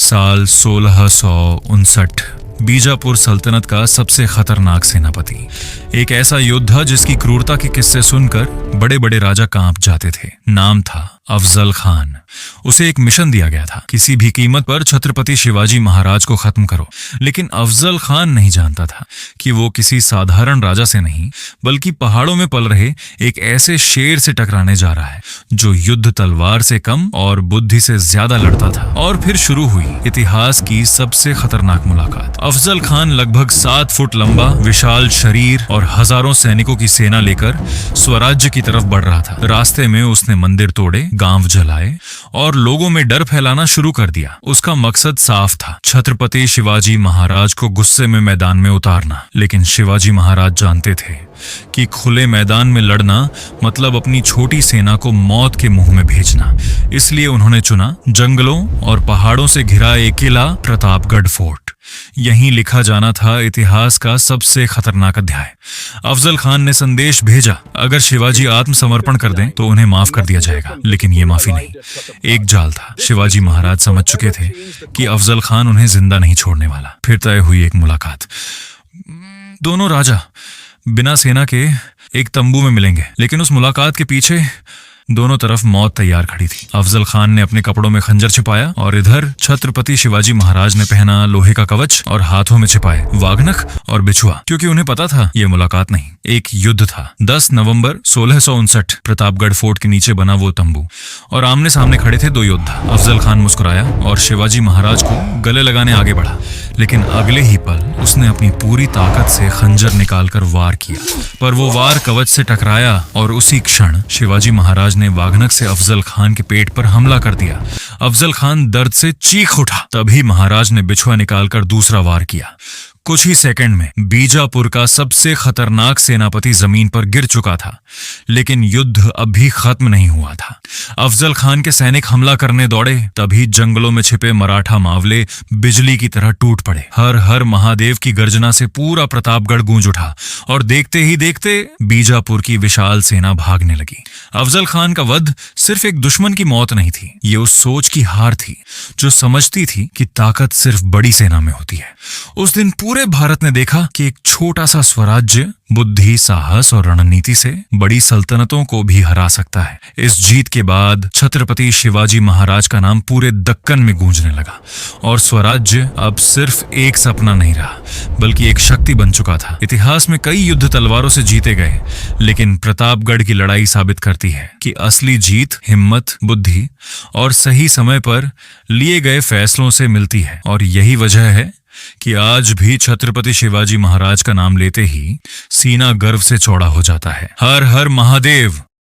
साल 1659। बीजापुर सल्तनत का सबसे खतरनाक सेनापति, एक ऐसा योद्धा जिसकी क्रूरता के किस्से सुनकर बड़े बड़े राजा कांप जाते थे। नाम था अफजल खान। उसे एक मिशन दिया गया था, किसी भी कीमत पर छत्रपति शिवाजी महाराज को खत्म करो। लेकिन अफजल खान नहीं जानता था कि वो किसी साधारण राजा से नहीं, बल्कि पहाड़ों में पल रहे एक ऐसे शेर से टकराने जा रहा है जो युद्ध तलवार से कम और बुद्धि से ज्यादा लड़ता था। और फिर शुरू हुई इतिहास की सबसे खतरनाक मुलाकात। अफजल खान लगभग 7 फुट लंबा, विशाल शरीर और हजारों सैनिकों की सेना लेकर स्वराज्य की तरफ बढ़ रहा था। रास्ते में उसने मंदिर तोड़े, गांव जलाए और लोगों में डर फैलाना शुरू कर दिया। उसका मकसद साफ था, छत्रपति शिवाजी महाराज को गुस्से में मैदान में उतारना। लेकिन शिवाजी महाराज जानते थे कि खुले मैदान में लड़ना मतलब अपनी छोटी सेना को मौत के मुंह में भेजना। इसलिए उन्होंने चुना जंगलों और पहाड़ों से घिरा एक किला, प्रतापगढ़ फोर्ट। यहीं लिखा जाना था इतिहास का सबसे खतरनाक अध्याय। अफजल खान ने संदेश भेजा, अगर शिवाजी आत्मसमर्पण कर दें तो उन्हें माफ कर दिया जाएगा। लेकिन ये माफी नहीं, एक जाल था। शिवाजी महाराज समझ चुके थे कि अफजल खान उन्हें जिंदा नहीं छोड़ने वाला। फिर तय हुई एक मुलाकात। दोनों राजा बिना सेना के एक तंबू में मिलेंगे, लेकिन उस मुलाकात के पीछे दोनों तरफ मौत तैयार खड़ी थी। अफजल खान ने अपने कपड़ों में खंजर छिपाया और इधर छत्रपति शिवाजी महाराज ने पहना लोहे का कवच और हाथों में छिपाए वागनख और बिछुआ, क्योंकि उन्हें पता था ये मुलाकात नहीं, एक युद्ध था। 10 नवंबर 1659 प्रतापगढ़ फोर्ट के नीचे बना वो तंबू, और आमने सामने खड़े थे दो योद्धा। अफजल खान मुस्कुराया और शिवाजी महाराज को गले लगाने आगे बढ़ा, लेकिन अगले ही पल उसने अपनी पूरी ताकत से खंजर निकालकर वार किया। पर वो वार कवच से टकराया और उसी क्षण शिवाजी महाराज ने वागनख से अफजल खान के पेट पर हमला कर दिया। अफजल खान दर्द से चीख उठा। तभी महाराज ने बिछुआ निकालकर दूसरा वार किया। कुछ ही सेकंड में बीजापुर का सबसे खतरनाक सेनापति जमीन पर गिर चुका था। लेकिन युद्ध अभी खत्म नहीं हुआ था। अफजल खान के सैनिक हमला करने दौड़े, तभी जंगलों में छिपे मराठा मावले बिजली की तरह टूट पड़े। हर हर महादेव की गर्जना से पूरा प्रतापगढ़ गूंज उठा और देखते ही देखते बीजापुर की विशाल सेना भागने लगी। अफजल खान का वध सिर्फ एक दुश्मन की मौत नहीं थी, ये उस सोच की हार थी जो समझती थी कि ताकत सिर्फ बड़ी सेना में होती है। उस दिन पूरे भारत ने देखा कि एक छोटा सा स्वराज्य बुद्धि, साहस और रणनीति से बड़ी सल्तनतों को भी हरा सकता है। इस जीत के बाद छत्रपति शिवाजी महाराज का नाम पूरे दक्कन में गूंजने लगा और स्वराज्य अब सिर्फ एक सपना नहीं रहा, बल्कि एक शक्ति बन चुका था। इतिहास में कई युद्ध तलवारों से जीते गए, लेकिन प्रतापगढ़ की लड़ाई साबित करती है कि असली जीत हिम्मत, बुद्धि और सही समय पर लिए गए फैसलों से मिलती है। और यही वजह है कि आज भी छत्रपति शिवाजी महाराज का नाम लेते ही सीना गर्व से चौड़ा हो जाता है। हर हर महादेव।